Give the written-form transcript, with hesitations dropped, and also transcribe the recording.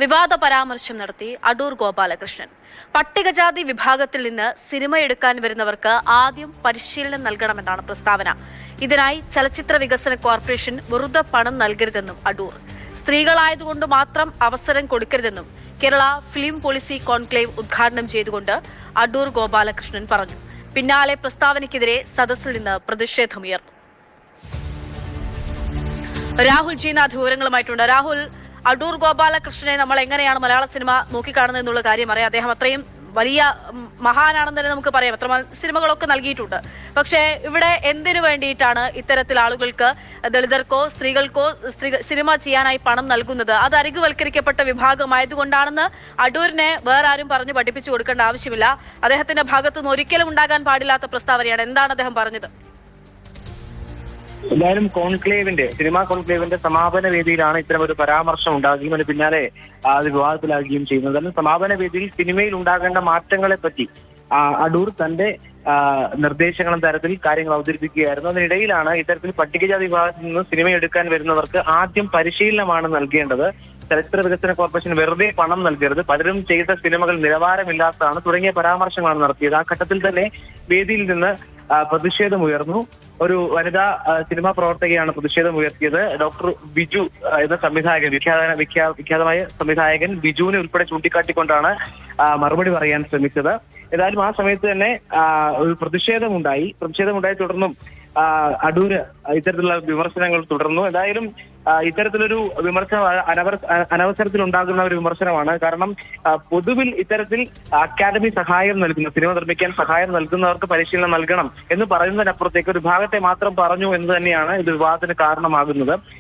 വിവാദ പരാമർശം നടത്തി അടൂർ ഗോപാലകൃഷ്ണൻ. പട്ടികജാതി വിഭാഗത്തിൽ നിന്ന് സിനിമ എടുക്കാൻ വരുന്നവർക്ക് ആദ്യം പരിശീലനം നൽകണമെന്നാണ് പ്രസ്താവന. ഇതിനായി ചലച്ചിത്ര വികസന കോർപ്പറേഷൻ വെറുതെ പണം നൽകരുതെന്നും അടൂർ. സ്ത്രീകളായതുകൊണ്ട് മാത്രം അവസരം കൊടുക്കരുതെന്നും കേരള ഫിലിം പോളിസി കോൺക്ലേവ് ഉദ്ഘാടനം ചെയ്തുകൊണ്ട് അടൂർ ഗോപാലകൃഷ്ണൻ പറഞ്ഞു. പിന്നാലെ പ്രസ്താവനയ്ക്കെതിരെ സദസ്സിൽ നിന്ന് പ്രതിഷേധമുയർന്നു. രാഹുൽ ജീനാഥ് വിവരങ്ങളുമായിട്ടുണ്ട്. രാഹുൽ, അടൂർ ഗോപാലകൃഷ്ണനെ നമ്മൾ എങ്ങനെയാണ് മലയാള സിനിമ നോക്കിക്കാണുന്നത് എന്നുള്ള കാര്യം അറിയാം. അദ്ദേഹം അത്രയും വലിയ മഹാനാണെന്ന് തന്നെ നമുക്ക് പറയാം. അത്ര സിനിമകളൊക്കെ നൽകിയിട്ടുണ്ട്. പക്ഷേ ഇവിടെ എന്തിനു വേണ്ടിയിട്ടാണ് ഇത്തരത്തിൽ ആളുകൾക്ക്, ദളിതർക്കോ സ്ത്രീകൾക്കോ സിനിമ ചെയ്യാനായി പണം നൽകുന്നത്? അത് അരികുവൽക്കരിക്കപ്പെട്ട വിഭാഗമായതുകൊണ്ടാണെന്ന് അടൂരിനെ വേറെ ആരും പറഞ്ഞു പഠിപ്പിച്ചു കൊടുക്കേണ്ട ആവശ്യമില്ല. അദ്ദേഹത്തിന്റെ ഭാഗത്തുനിന്ന് ഒരിക്കലും ഉണ്ടാകാൻ പാടില്ലാത്ത പ്രസ്താവനയാണ്. എന്താണ് അദ്ദേഹം പറഞ്ഞത്? എന്തായാലും സിനിമാ കോൺക്ലേവിന്റെ സമാപന വേദിയിലാണ് ഇത്തരം ഒരു പരാമർശം ഉണ്ടാകുകയും അതിന് പിന്നാലെ അത് വിവാദത്തിലാകുകയും ചെയ്യുന്നത്. കാരണം സമാപന വേദിയിൽ സിനിമയിൽ ഉണ്ടാകേണ്ട മാറ്റങ്ങളെ പറ്റി അടൂർ തന്റെ നിർദ്ദേശങ്ങളും തരത്തിൽ കാര്യങ്ങൾ അവതരിപ്പിക്കുകയായിരുന്നു. അതിനിടയിലാണ് ഇത്തരത്തിൽ പട്ടികജാതി വിഭാഗത്തിൽ നിന്ന് സിനിമ എടുക്കാൻ വരുന്നവർക്ക് ആദ്യം പരിശീലനമാണ് നൽകേണ്ടത്, ചലച്ചിത്ര വികസന കോർപ്പറേഷൻ വെറുതെ പണം നൽകരുത്, പലരും ചെയ്ത സിനിമകൾ നിലവാരമില്ലാത്തതാണ് തുടങ്ങിയ പരാമർശങ്ങൾ നടത്തിയത്. ആ ഘട്ടത്തിൽ തന്നെ വേദിയിൽ നിന്ന് പ്രതിഷേധമുയർന്നു. ഒരു വനിതാ സിനിമാ പ്രവർത്തകയാണ് പ്രതിഷേധമുയർത്തിയത്. ഡോക്ടർ ബിജു എന്ന സംവിധായകൻ, വിഖ്യാതമായ സംവിധായകൻ ബിജുവിനെ ഉൾപ്പെടെ ചൂണ്ടിക്കാട്ടിക്കൊണ്ടാണ് മറുപടി പറയാൻ ശ്രമിച്ചത്. ഏതായാലും ആ സമയത്ത് തന്നെ ഒരു പ്രതിഷേധമുണ്ടായി തുടർന്നും അടൂര് ഇത്തരത്തിലുള്ള വിമർശനങ്ങൾ തുടർന്നു. എന്തായാലും ഇത്തരത്തിലൊരു വിമർശനം അനവസരത്തിൽ ഉണ്ടാകുന്ന ഒരു വിമർശനമാണ്. കാരണം പൊതുവിൽ ഇത്തരത്തിൽ അക്കാദമി സഹായം നൽകുന്ന, സിനിമ നിർമ്മിക്കാൻ സഹായം നൽകുന്നവർക്ക് പരിശീലനം നൽകണം എന്ന് പറയുന്നതിനപ്പുറത്തേക്ക് ഒരു ഭാഗത്തെ മാത്രം പറഞ്ഞു എന്ന് തന്നെയാണ് ഇത് വിവാദത്തിന് കാരണമാകുന്നത്.